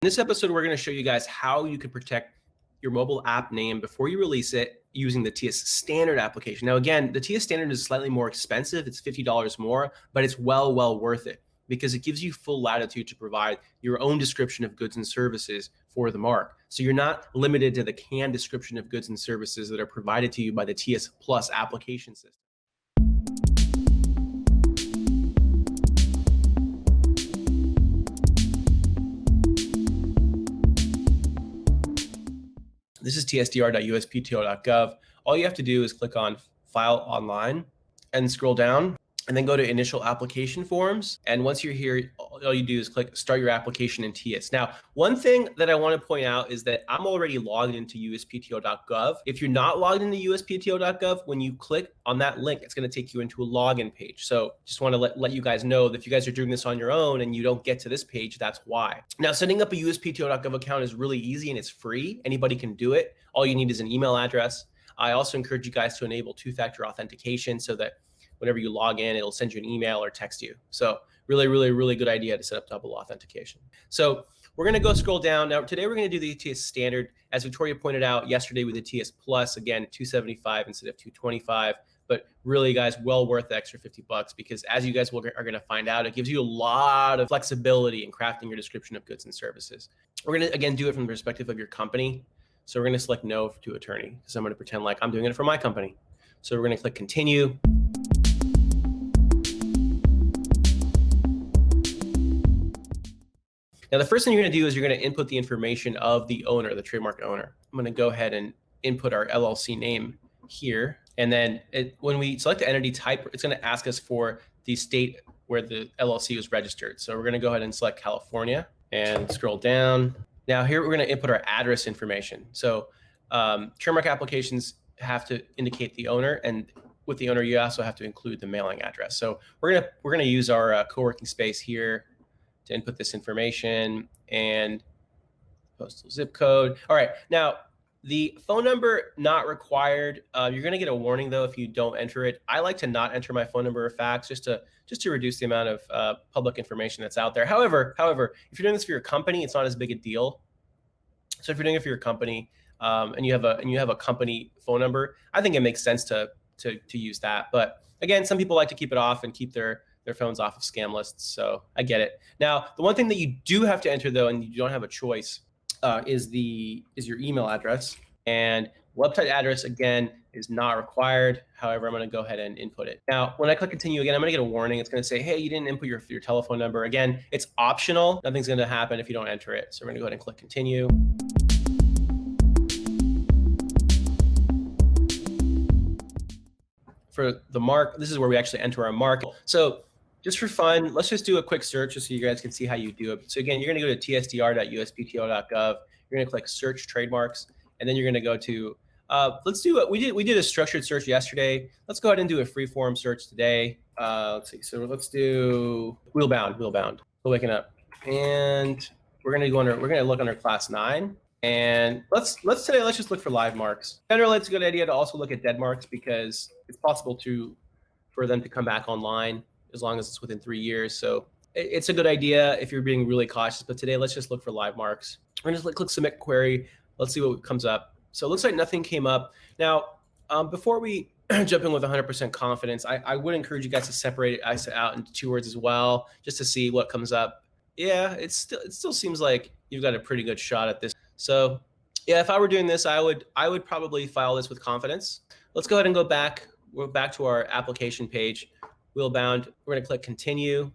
In this episode, we're going to show you guys how you can protect your mobile app name before you release it using the TS standard application. Now, again, the TS standard is slightly more expensive. It's $50 more, but it's well worth it because it gives you full latitude to provide your own description of goods and services for the mark. So you're not limited to the canned description of goods and services that are provided to you by the TS Plus application system. This is tsdr.uspto.gov. All you have to do is click on File Online and scroll down and then go to Initial Application Forms. And once you're here, all you do is click Start Your Application in TS. Now, one thing that I want to point out is that I'm already logged into USPTO.gov. If you're not logged into USPTO.gov, when you click on that link, it's going to take you into a login page. So just want to let you guys know that if you guys are doing this on your own and you don't get to this page, that's why. Now, setting up a USPTO.gov account is really easy and it's free. Anybody can do it. All you need is an email address. I also encourage you guys to enable two-factor authentication so that whenever you log in, it'll send you an email or text you. So really good idea to set up double authentication. So we're going to go scroll down. Now, today we're going to do the TS standard. As Victoria pointed out yesterday with the TS Plus, again, $275 instead of $225. But really, guys, well worth the extra $50 because as you guys are going to find out, it gives you a lot of flexibility in crafting your description of goods and services. We're going to, again, do it from the perspective of your company. So we're going to select no to attorney because I'm going to pretend like I'm doing it for my company. So we're going to click continue. Now, the first thing you're going to do is you're going to input the information of the owner, the trademark owner. I'm going to go ahead and input our LLC name here. And then when we select the entity type, it's going to ask us for the state where the LLC was registered. So we're going to go ahead and select California and scroll down. Now here we're going to input our address information. So trademark applications have to indicate the owner, and with the owner, you also have to include the mailing address. So we're going to use our co-working space here to input this information and postal zip code. All right, now the phone number not required. You're going to get a warning though if you don't enter it. I like to not enter my phone number or fax just to reduce the amount of public information that's out there. However, if you're doing this for your company, it's not as big a deal. So if you're doing it for your company and you have a company phone number, I think it makes sense to use that. But again, some people like to keep it off and keep their phones off of scam lists. So I get it. Now, the one thing that you do have to enter though, and you don't have a choice, is your email address. And website address, again, is not required. However, I'm going to go ahead and input it. Now, when I click continue again, I'm going to get a warning. It's going to say, hey, you didn't input your telephone number. Again, it's optional. Nothing's going to happen if you don't enter it. So we're going to go ahead and click continue. For the mark, this is where we actually enter our mark. So just for fun, let's just do a quick search just so you guys can see how you do it. So again, you're going to go to tsdr.uspto.gov. You're going to click search trademarks, and then you're going to go to let's do it. We did a structured search yesterday. Let's go ahead and do a free form search today. Let's see. So let's do wheelbound. So waking up, and we're going to go under. We're going to look under class 9. And let's just look for live marks. Generally, it's a good idea to also look at dead marks because it's possible for them to come back online as long as it's within 3 years. So it's a good idea if you're being really cautious. But today, let's just look for live marks. We're going to click submit query. Let's see what comes up. So it looks like nothing came up. Now, before we jump in with 100% confidence, I would encourage you guys to separate it out into 2 words as well, just to see what comes up. Yeah, it still seems like you've got a pretty good shot at this. So yeah, if I were doing this, I would probably file this with confidence. Let's go ahead and go back. We're back to our application page. Wheelbound. We're going to click continue.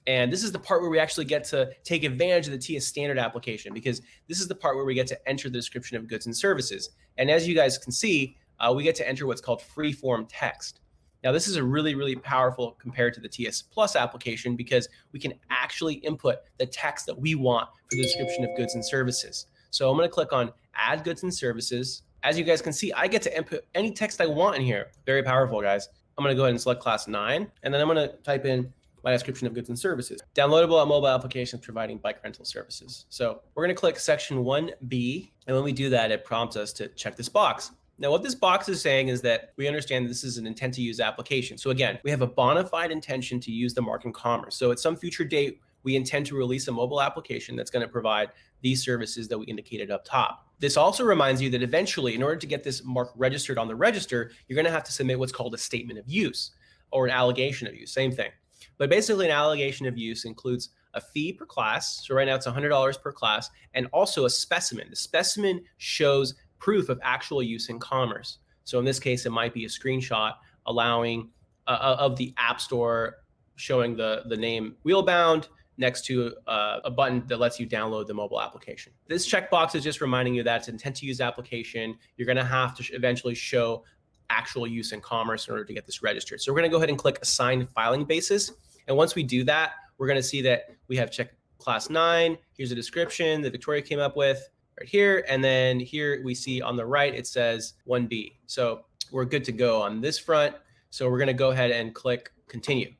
And this is the part where we actually get to take advantage of the TS standard application because this is the part where we get to enter the description of goods and services. And as you guys can see, we get to enter what's called free form text. Now, this is a really powerful compared to the TS Plus application because we can actually input the text that we want for the description of goods and services. So I'm going to click on Add Goods and Services. As you guys can see, I get to input any text I want in here. Very powerful, guys. I'm going to go ahead and select class 9, and then I'm going to type in my description of goods and services. Downloadable mobile applications providing bike rental services. So we're going to click section 1B, and when we do that, it prompts us to check this box. Now, what this box is saying is that we understand this is an intent to use application. So again, we have a bona fide intention to use the mark in commerce. So at some future date, we intend to release a mobile application that's going to provide these services that we indicated up top. This also reminds you that eventually, in order to get this mark registered on the register, you're going to have to submit what's called a statement of use or an allegation of use, same thing. But basically, an allegation of use includes a fee per class. So right now it's $100 per class, and also a specimen. The specimen shows proof of actual use in commerce. So in this case, it might be a screenshot allowing of the App Store showing the name Wheelbound next to a button that lets you download the mobile application. This checkbox is just reminding you that it's an intent to use application. You're going to have to eventually show actual use in commerce in order to get this registered. So we're going to go ahead and click assign filing basis. And once we do that, we're going to see that we have check class 9. Here's a description that Victoria came up with right here. And then here we see on the right, it says 1B. So we're good to go on this front. So we're going to go ahead and click continue.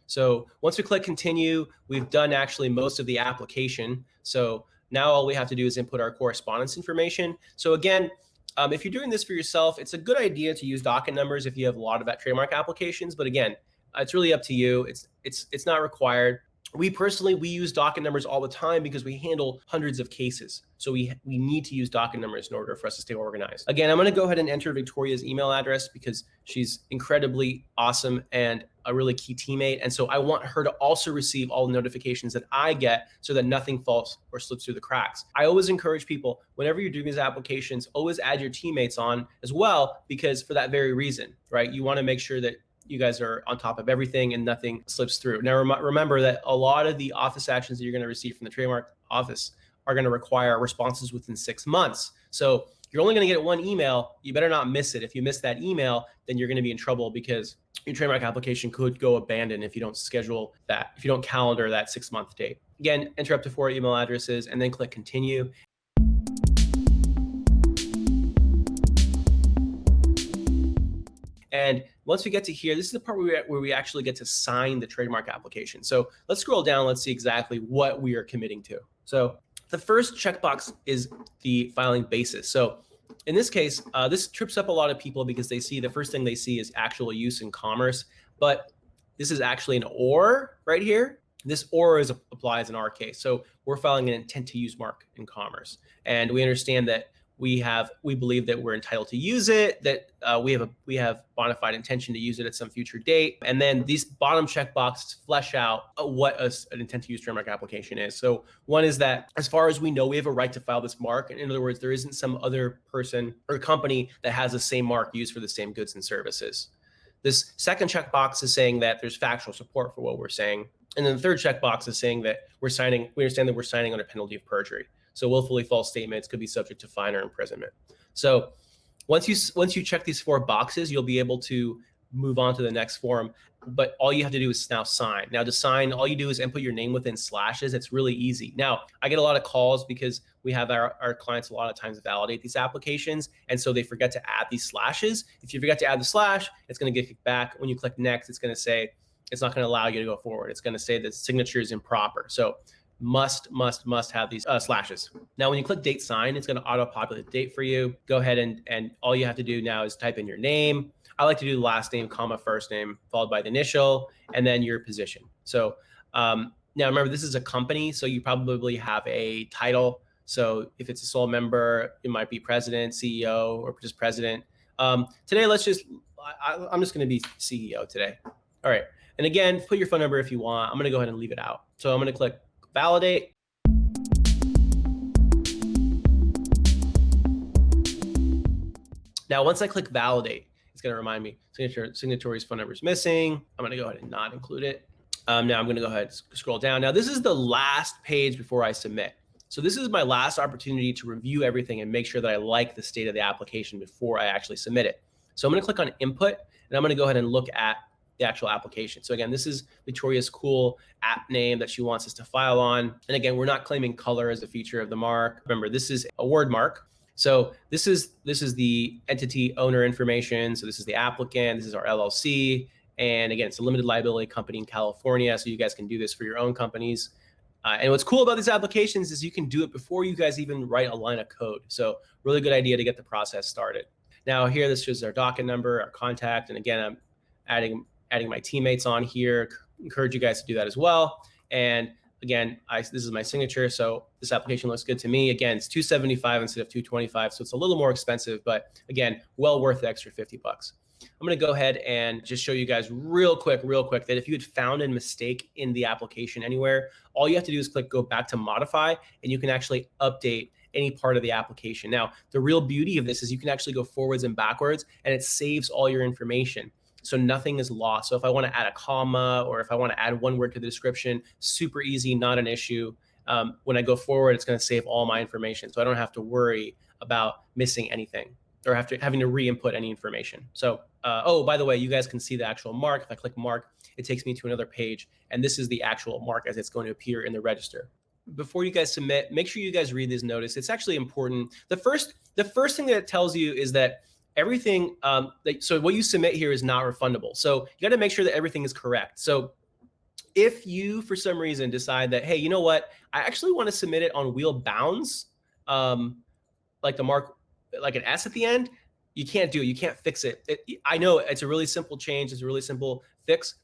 So once we click continue, we've done actually most of the application. So now all we have to do is input our correspondence information. So again, if you're doing this for yourself, it's a good idea to use docket numbers if you have a lot of that trademark applications. But again, it's really up to you. It's not required. We personally, we use docket numbers all the time because we handle hundreds of cases. So we need to use docket numbers in order for us to stay organized. Again, I'm going to go ahead and enter Victoria's email address because she's incredibly awesome and a really key teammate. And so I want her to also receive all the notifications that I get so that nothing falls or slips through the cracks. I always encourage people, whenever you're doing these applications, always add your teammates on as well, because for that very reason, right? You want to make sure that you guys are on top of everything and nothing slips through. Now, remember that a lot of the office actions that you're going to receive from the trademark office are going to require responses within 6 months. So you're only going to get one email. You better not miss it. If you miss that email, then you're going to be in trouble because your trademark application could go abandoned if you don't schedule that, if you don't calendar that 6-month date. Again, enter up to 4 email addresses and then click continue. And once we get to here, this is the part where we actually get to sign the trademark application. So let's scroll down. Let's see exactly what we are committing to. So the first checkbox is the filing basis. So in this case, this trips up a lot of people because they see the first thing they see is actual use in commerce, but this is actually an or right here. This or applies in our case. So we're filing an intent to use mark in commerce. And we understand that we believe that we're entitled to use it, that we have bona fide intention to use it at some future date. And then these bottom checkboxes flesh out what an intent to use trademark application is. So one is that as far as we know, we have a right to file this mark. And in other words, there isn't some other person or company that has the same mark used for the same goods and services. This second checkbox is saying that there's factual support for what we're saying. And then the third checkbox is saying that we understand that we're signing under penalty of perjury. So willfully false statements could be subject to fine or imprisonment. So once you check these 4 boxes, you'll be able to move on to the next form. But all you have to do is now sign. Now to sign, all you do is input your name within slashes. It's really easy. Now, I get a lot of calls because we have our clients a lot of times validate these applications. And so they forget to add these slashes. If you forget to add the slash, it's going to get kicked back. When you click next, it's going to say, it's not going to allow you to go forward. It's going to say the signature is improper. So must have these slashes. Now, when you click date sign, it's going to auto-populate the date for you. Go ahead and all you have to do now is type in your name. I like to do the last name, comma, first name, followed by the initial, and then your position. So now remember, this is a company, so you probably have a title. So if it's a sole member, it might be president, CEO, or just president. Today, I'm just going to be CEO today. All right. And again, put your phone number if you want. I'm going to go ahead and leave it out. So I'm going to click validate. Now, once I click validate, it's going to remind me signatory's phone number is missing. I'm going to go ahead and not include it. Now I'm going to go ahead and scroll down. Now, this is the last page before I submit. So this is my last opportunity to review everything and make sure that I like the state of the application before I actually submit it. So I'm going to click on input, and I'm going to go ahead and look at the actual application. So again, this is Victoria's cool app name that she wants us to file on. And again, we're not claiming color as a feature of the mark. Remember, this is a word mark. So this is the entity owner information. So this is the applicant. This is our LLC. And again, it's a limited liability company in California. So you guys can do this for your own companies. And what's cool about these applications is you can do it before you guys even write a line of code. So really good idea to get the process started. Now here, this is our docket number, our contact. And again, I'm adding my teammates on here. Encourage you guys to do that as well. And again, this is my signature. So this application looks good to me. Again, it's $275 instead of $225. So it's a little more expensive, but again, well worth the extra 50 bucks. I'm going to go ahead and just show you guys real quick, that if you had found a mistake in the application anywhere, all you have to do is click go back to modify, and you can actually update any part of the application. Now, the real beauty of this is you can actually go forwards and backwards, and it saves all your information. So nothing is lost. So if I want to add a comma, or if I want to add one word to the description, super easy, not an issue. When I go forward, it's going to save all my information. So I don't have to worry about missing anything or having to re-input any information. So, oh, by the way, you guys can see the actual mark. If I click mark, it takes me to another page. And this is the actual mark as it's going to appear in the register. Before you guys submit, make sure you guys read this notice. It's actually important. The first thing that it tells you is that everything, so what you submit here is not refundable. So you got to make sure that everything is correct. So if you, for some reason, decide that, hey, you know what, I actually want to submit it on wheel bounds, like the mark, like an S at the end, you can't do it. You can't fix it. I know it's a really simple change. It's a really simple fix.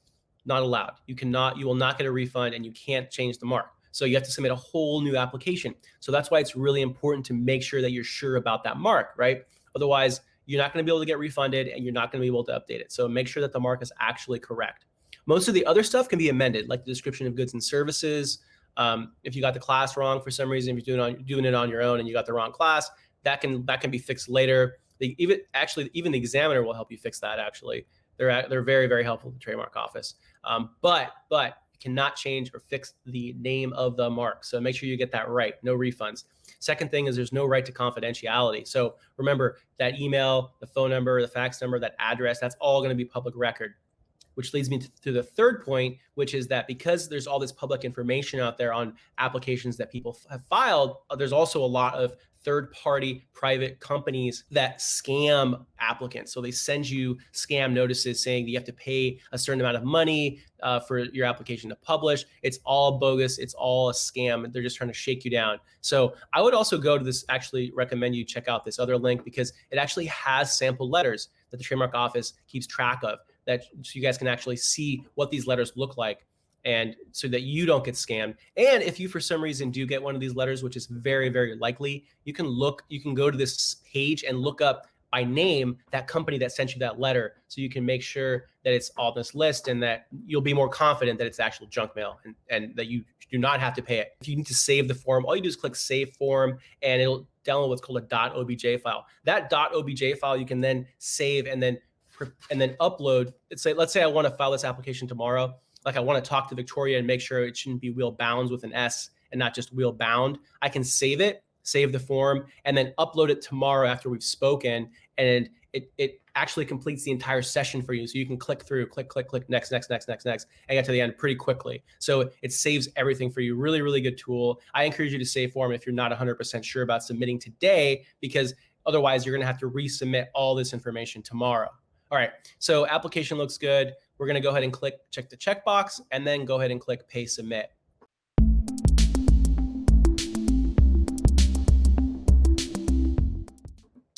Not allowed. You will not get a refund, and you can't change the mark. So you have to submit a whole new application. So that's why it's really important to make sure that you're sure about that mark, right? Otherwise, you're not going to be able to get refunded, and you're not going to be able to update it. So make sure that the mark is actually correct. Most of the other stuff can be amended, like the description of goods and services. If you got the class wrong for some reason, if you're doing it on your own and you got the wrong class, that can be fixed later. Even the examiner will help you fix that. Actually, they're very, very helpful to the trademark office. But you cannot change or fix the name of the mark. So make sure you get that right. No refunds. Second thing is there's no right to confidentiality. So remember that email, the phone number, the fax number, that address, that's all going to be public record. Which leads me to the third point, which is that because there's all this public information out there on applications that people have filed, there's also a lot of third-party private companies that scam applicants. So they send you scam notices saying that you have to pay a certain amount of money for your application to publish. It's all bogus. It's all a scam. They're just trying to shake you down. So I would also go to this, actually recommend you check out this other link, because it actually has sample letters that the trademark office keeps track of, so you guys can actually see what these letters look like, and so that you don't get scammed. And if you, for some reason, do get one of these letters, which is very, very likely, you can go to this page and look up by name that company that sent you that letter, so you can make sure that it's on this list, and that you'll be more confident that it's actual junk mail, and that you do not have to pay it. If you need to save the form, all you do is click Save Form, and it'll download what's called a .obj file. That .obj file you can then save and then upload. Let's say I want to file this application tomorrow. Like I want to talk to Victoria and make sure it shouldn't be wheel bounds with an S and not just wheel bound. I can save the form, and then upload it tomorrow after we've spoken, and it actually completes the entire session for you. So you can click through, click, next, and get to the end pretty quickly. So it saves everything for you. Really, really good tool. I encourage you to save form if you're not 100% sure about submitting today, because otherwise you're going to have to resubmit all this information tomorrow. All right, so application looks good. We're going to go ahead and check the checkbox, and then go ahead and click Pay Submit.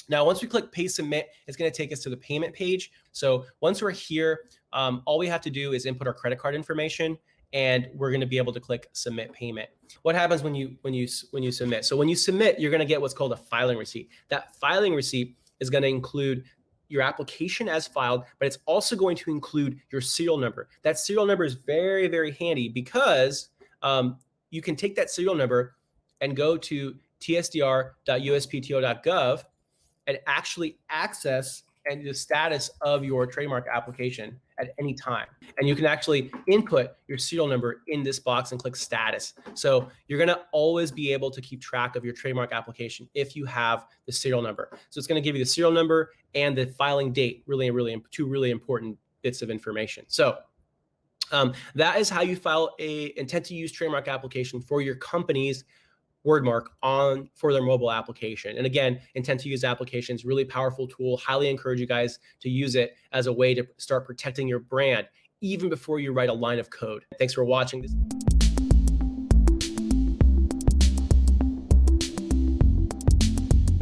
Now, once we click Pay Submit, it's going to take us to the payment page. So once we're here, all we have to do is input our credit card information, and we're going to be able to click Submit Payment. What happens when you submit? So when you submit, you're going to get what's called a filing receipt. That filing receipt is going to include your application as filed, but it's also going to include your serial number. That serial number is very, very handy, because you can take that serial number and go to tsdr.uspto.gov and actually access the status of your trademark application at any time. And you can actually input your serial number in this box and click status. So you're going to always be able to keep track of your trademark application if you have the serial number. So it's going to give you the serial number and the filing date, two really important bits of information. So that is how you file a intent to use trademark application for your company's wordmark for their mobile application. And again, intent to use applications, really powerful tool. Highly encourage you guys to use it as a way to start protecting your brand even before you write a line of code. Thanks for watching this.